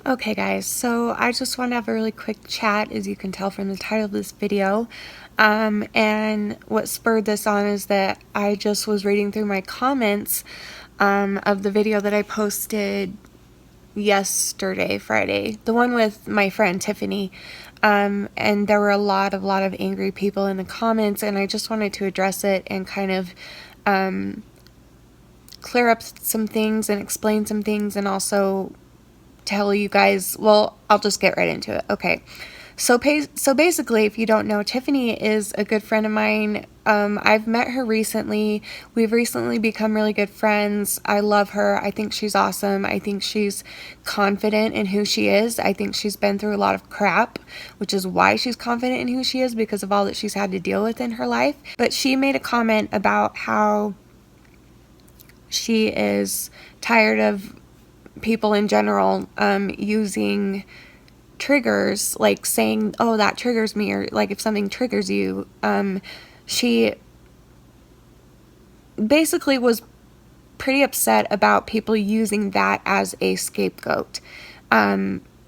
Okay guys, so I just want to have a really quick chat, as you can tell from the title of this video. And what spurred this on is that I just was reading through my comments of the video that I posted yesterday, Friday, the one with my friend Tiffany. And there were a lot of angry people in the comments, and I just wanted to address it and kind of clear up some things and explain some things, and also tell you guys, well, I'll just get right into it. Okay. So basically, if you don't know, Tiffany is a good friend of mine. I've met her recently. We've recently become really good friends. I love her. I think she's awesome. I think she's confident in who she is. I think she's been through a lot of crap, which is why she's confident in who she is, because of all that she's had to deal with in her life. But she made a comment about how she is tired of people in general using triggers, like saying, oh, that triggers me, or like if something triggers you. She basically was pretty upset about people using that as a scapegoat.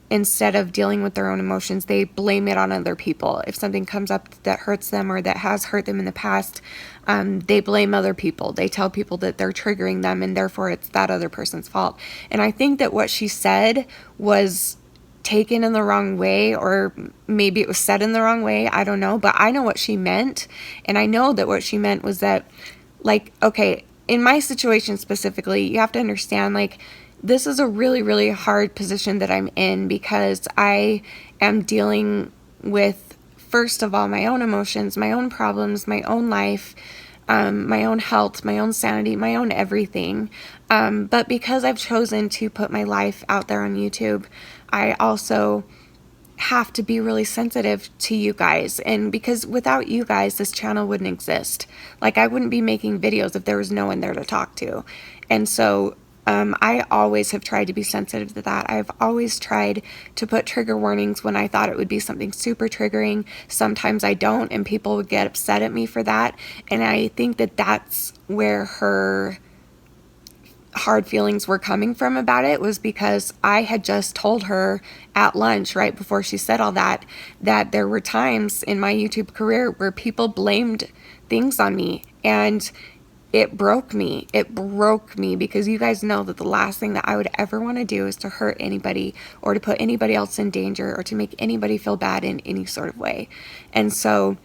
Instead of dealing with their own emotions, they blame it on other people. If something comes up that hurts them or that has hurt them in the past, they blame other people. They tell people that they're triggering them, and therefore it's that other person's fault. And I think that what she said was taken in the wrong way, or maybe it was said in the wrong way. I don't know, but I know what she meant. And I know that what she meant was that, like, okay, in my situation specifically, you have to understand, like, this is a really, really hard position that I'm in, because I am dealing with, first of all, my own emotions, my own problems, my own life, my own health, my own sanity, my own everything. But because I've chosen to put my life out there on YouTube, I also have to be really sensitive to you guys. And because without you guys, this channel wouldn't exist. Like, I wouldn't be making videos if there was no one there to talk to. And so I always have tried to be sensitive to that. I've always tried to put trigger warnings when I thought it would be something super triggering. Sometimes I don't, and people would get upset at me for that. And I think that that's where her hard feelings were coming from about it, was because I had just told her at lunch, right before she said all that, that there were times in my YouTube career where people blamed things on me, and it broke me. It broke me, because you guys know that the last thing that I would ever want to do is to hurt anybody, or to put anybody else in danger, or to make anybody feel bad in any sort of way. And so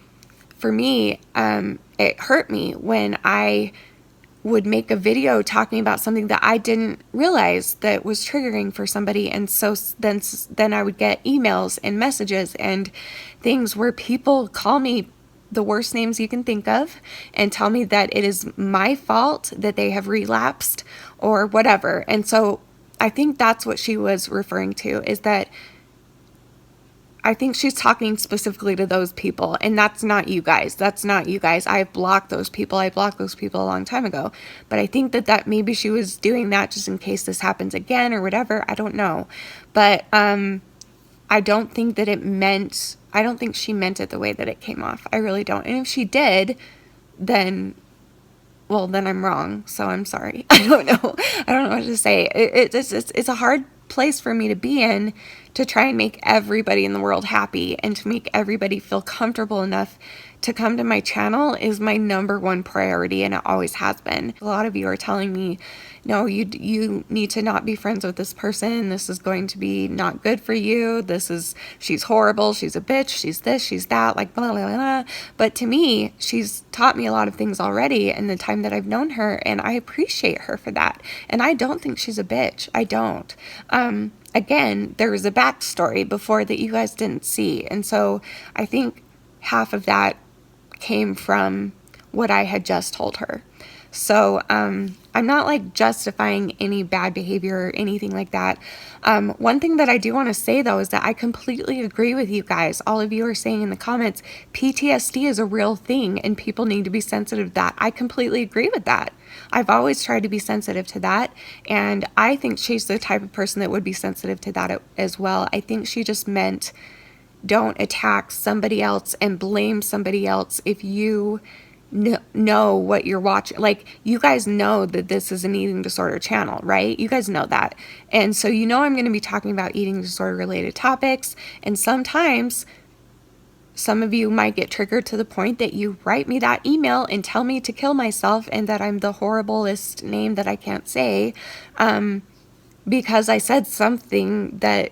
for me, it hurt me when I would make a video talking about something that I didn't realize that was triggering for somebody. And so then I would get emails and messages and things where people call me the worst names you can think of and tell me that it is my fault that they have relapsed or whatever. And so I think that's what she was referring to, is that I think she's talking specifically to those people, and that's not you guys. That's not you guys. I've blocked those people. I blocked those people a long time ago. But I think that maybe she was doing that just in case this happens again or whatever. I don't know. But I don't think that I don't think she meant it the way that it came off. I really don't. And if she did, then I'm wrong. So I'm sorry. I don't know. I don't know what to say. It's a hard place for me to be in, to try and make everybody in the world happy and to make everybody feel comfortable enough to come to my channel is my number one priority, and it always has been. A lot of you are telling me, no, you need to not be friends with this person. This is going to be not good for you. She's horrible. She's a bitch. She's this, she's that, like blah, blah, blah. But to me, she's taught me a lot of things already in the time that I've known her, and I appreciate her for that. And I don't think she's a bitch. I don't. Again, there was a backstory before that you guys didn't see. And so I think half of that came from what I had just told her. So I'm not like justifying any bad behavior or anything like that. One thing that I do want to say though is that I completely agree with you guys. All of you are saying in the comments, PTSD is a real thing and people need to be sensitive to that. I completely agree with that. I've always tried to be sensitive to that, and I think she's the type of person that would be sensitive to that as well. I think she just meant, don't attack somebody else and blame somebody else if you know what you're watching. Like, you guys know that this is an eating disorder channel, right? You guys know that. And so I'm going to be talking about eating disorder related topics, and sometimes some of you might get triggered to the point that you write me that email and tell me to kill myself and that I'm the horriblest name that I can't say, because I said something that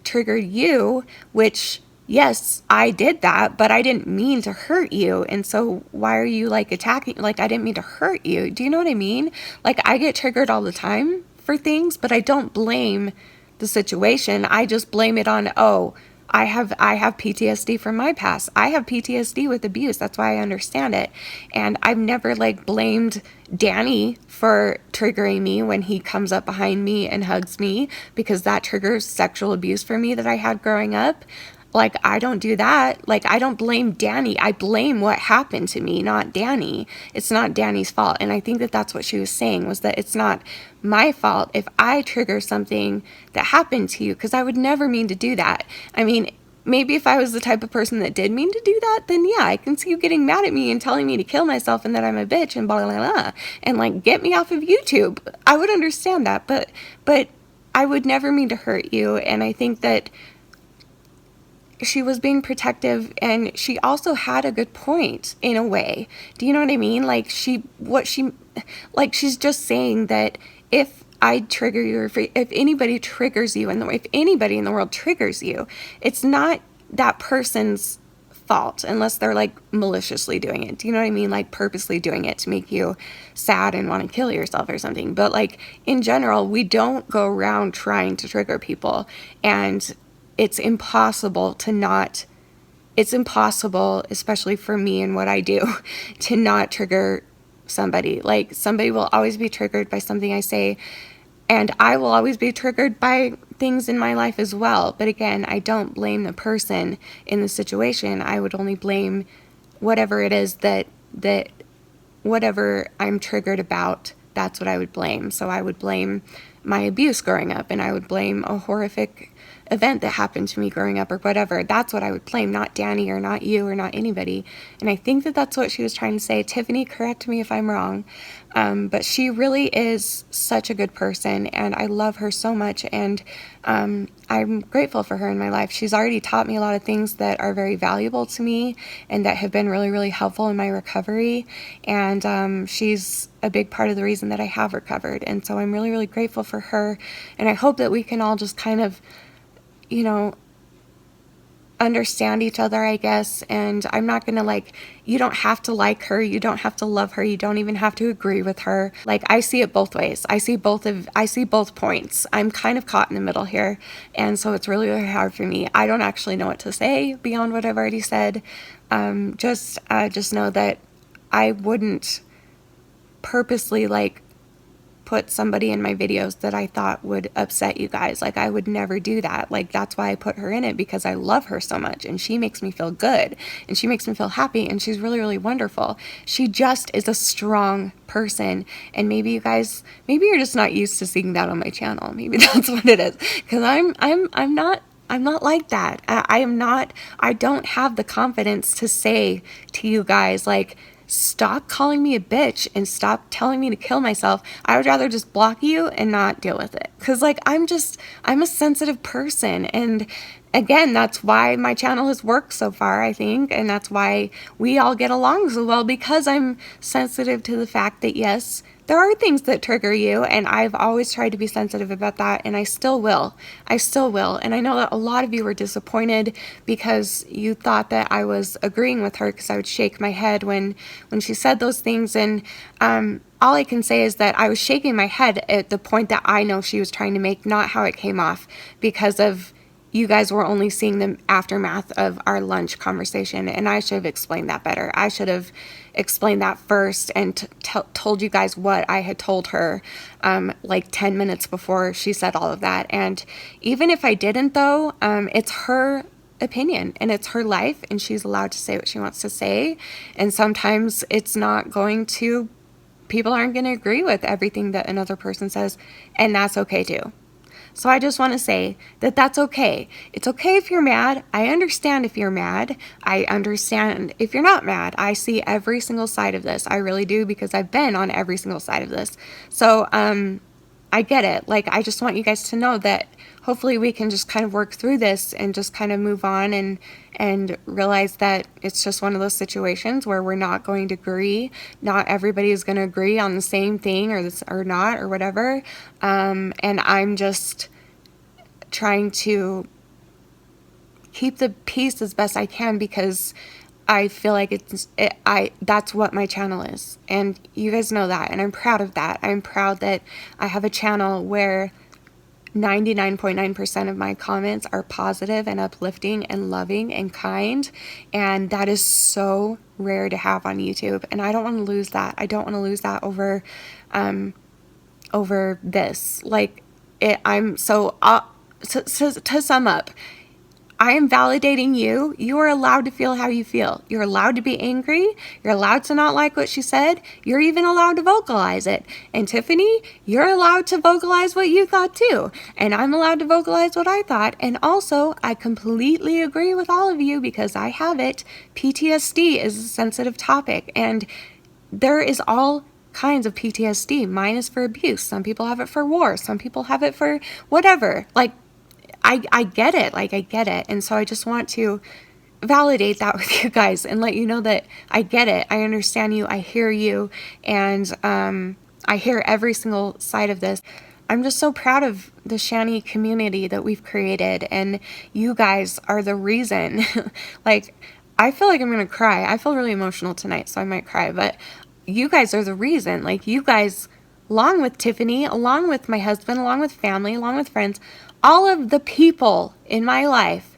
triggered you, which, yes, I did that, but I didn't mean to hurt you. And so why are you like attacking? Like, I didn't mean to hurt you. Do you know what I mean? Like, I get triggered all the time for things, but I don't blame the situation. I just blame it on, oh, I have PTSD from my past. I have PTSD with abuse. That's why I understand it. And I've never like blamed Danny for triggering me when he comes up behind me and hugs me, because that triggers sexual abuse for me that I had growing up. Like, I don't do that. Like, I don't blame Danny. I blame what happened to me, not Danny. It's not Danny's fault. And I think that that's what she was saying, was that it's not my fault if I trigger something that happened to you, because I would never mean to do that. I mean, maybe if I was the type of person that did mean to do that, then yeah, I can see you getting mad at me and telling me to kill myself and that I'm a bitch and blah, blah, blah, and like get me off of YouTube. I would understand that, but I would never mean to hurt you. And I think that she was being protective, and she also had a good point in a way. Do you know what I mean? Like, she's just saying that if I trigger you, or if anybody triggers you, if anybody in the world triggers you, it's not that person's fault unless they're like maliciously doing it. Do you know what I mean? Like, purposely doing it to make you sad and want to kill yourself or something. But like, in general, we don't go around trying to trigger people, and it's impossible, especially for me and what I do, to not trigger somebody. Like, somebody will always be triggered by something I say, and I will always be triggered by things in my life as well. But again, I don't blame the person in the situation. I would only blame whatever it is that whatever I'm triggered about, that's what I would blame. So I would blame my abuse growing up, and I would blame a horrific event that happened to me growing up, or whatever. That's what I would blame, not Danny or not you or not anybody. And I think that that's what she was trying to say. Tiffany, correct me if I'm wrong. But she really is such a good person, and I love her so much, and I'm grateful for her in my life. She's already taught me a lot of things that are very valuable to me and that have been really, really helpful in my recovery. And she's a big part of the reason that I have recovered. And so I'm really, really grateful for her. And I hope that we can all just kind of, understand each other, I guess. And I'm not gonna you don't have to like her, you don't have to love her, you don't even have to agree with her. Like, I see it both ways. I see both points. I'm kind of caught in the middle here, and so it's really, really hard for me. I don't actually know what to say beyond what I've already said. Just know that I wouldn't purposely put somebody in my videos that I thought would upset you guys. Like, I would never do that. Like, that's why I put her in it, because I love her so much, and she makes me feel good, and she makes me feel happy, and she's really, really wonderful. She just is a strong person, and maybe you're just not used to seeing that on my channel. Maybe that's what it is, because I'm not like that. I don't have the confidence to say to you guys, like, stop calling me a bitch and stop telling me to kill myself. I would rather just block you and not deal with it. Because, I'm a sensitive person. And again, that's why my channel has worked so far, I think. And that's why we all get along so well, because I'm sensitive to the fact that, yes, there are things that trigger you, and I've always tried to be sensitive about that, and I still will. And I know that a lot of you were disappointed because you thought that I was agreeing with her, because I would shake my head when she said those things. And all I can say is that I was shaking my head at the point that I know she was trying to make, not how it came off, because of you guys were only seeing the aftermath of our lunch conversation, and I should have explained that better. I should have explained that first and told you guys what I had told her 10 minutes before she said all of that. And even if I didn't, though, it's her opinion and it's her life, and she's allowed to say what she wants to say. And sometimes people aren't going to agree with everything that another person says, and that's okay too. So I just want to say that that's okay. It's okay if you're mad. I understand if you're mad. I understand if you're not mad. I see every single side of this. I really do, because I've been on every single side of this. So, I get it. Like, I just want you guys to know that hopefully we can just kind of work through this and just kind of move on and realize that it's just one of those situations where we're not going to agree. Not everybody is going to agree on the same thing or not or whatever. And I'm just trying to keep the peace as best I can, because I feel like that's what my channel is, and you guys know that, and I'm proud of that. I'm proud that I have a channel where 99.9% of my comments are positive and uplifting and loving and kind, and that is so rare to have on YouTube, and I don't want to lose that. I don't want to lose that over this. Like, I'm so to sum up, I am validating you. You are allowed to feel how you feel. You're allowed to be angry. You're allowed to not like what she said. You're even allowed to vocalize it. And Tiffany, you're allowed to vocalize what you thought too. And I'm allowed to vocalize what I thought. And also, I completely agree with all of you, because I have it. PTSD is a sensitive topic, and there is all kinds of PTSD. Mine is for abuse. Some people have it for war. Some people have it for whatever. Like, I get it. Like, I get it. And so I just want to validate that with you guys and let you know that I get it. I understand you. I hear you. And I hear every single side of this. I'm just so proud of the Shani community that we've created. And you guys are the reason. Like, I feel like I'm going to cry. I feel really emotional tonight, so I might cry. But you guys are the reason. Like, you guys, along with Tiffany, along with my husband, along with family, along with friends, all of the people in my life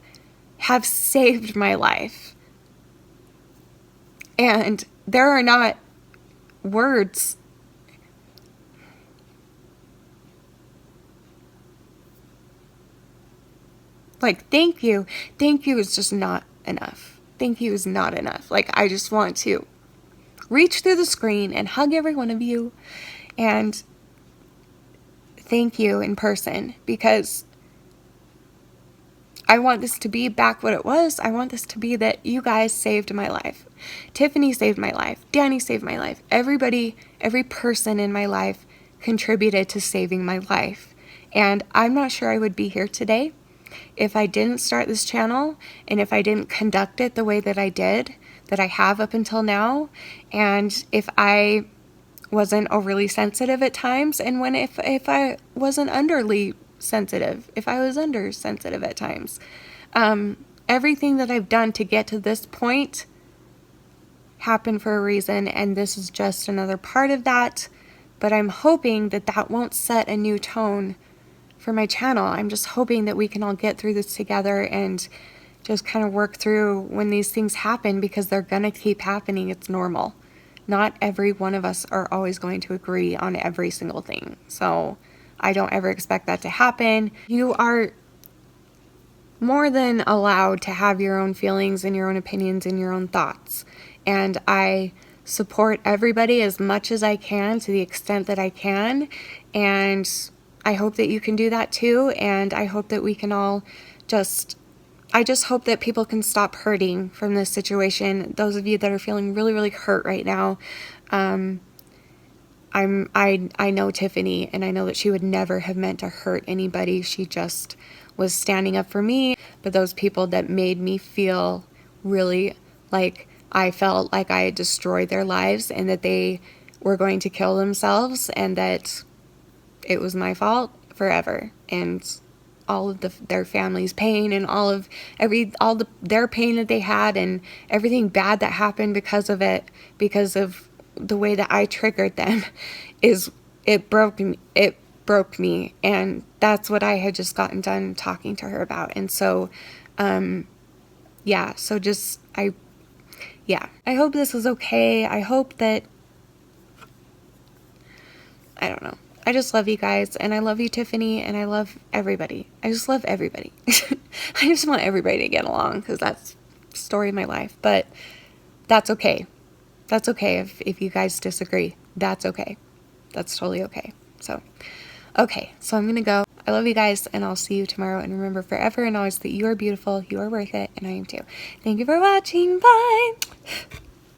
have saved my life. And there are not words. Like, thank you. Thank you is just not enough. Thank you is not enough. Like, I just want to reach through the screen and hug every one of you and thank you in person, because I want this to be back what it was. I want this to be that you guys saved my life. Tiffany saved my life. Danny saved my life. Everybody, every person in my life contributed to saving my life. And I'm not sure I would be here today if I didn't start this channel, and if I didn't conduct it the way that I did, that I have up until now, and if I wasn't overly sensitive at times, and if I wasn't underly sensitive, if I was undersensitive at times. Everything that I've done to get to this point happened for a reason, and this is just another part of that. But I'm hoping that that won't set a new tone for my channel. I'm just hoping that we can all get through this together and just kind of work through when these things happen, because they're gonna keep happening. It's normal. Not every one of us are always going to agree on every single thing. So I don't ever expect that to happen. You are more than allowed to have your own feelings and your own opinions and your own thoughts. And I support everybody as much as I can, to the extent that I can. And I hope that you can do that too. And I hope that we can all I just hope that people can stop hurting from this situation. Those of you that are feeling really, really hurt right now, I know Tiffany, and I know that she would never have meant to hurt anybody. She just was standing up for me. But those people that made me feel really like I felt like I had destroyed their lives, and that they were going to kill themselves, and that it was my fault forever, and all of their family's pain, and their pain that they had, and everything bad that happened because of it, because of the way that I triggered them, it broke me. And that's what I had just gotten done talking to her about. And so I hope this is okay. I hope that, I don't know. I just love you guys, and I love you, Tiffany, and I love everybody. I just love everybody. I just want everybody to get along, because that's the story of my life. But that's okay. That's okay if you guys disagree. That's okay. That's totally okay. So I'm going to go. I love you guys, and I'll see you tomorrow. And remember forever and always that you are beautiful, you are worth it, and I am too. Thank you for watching. Bye!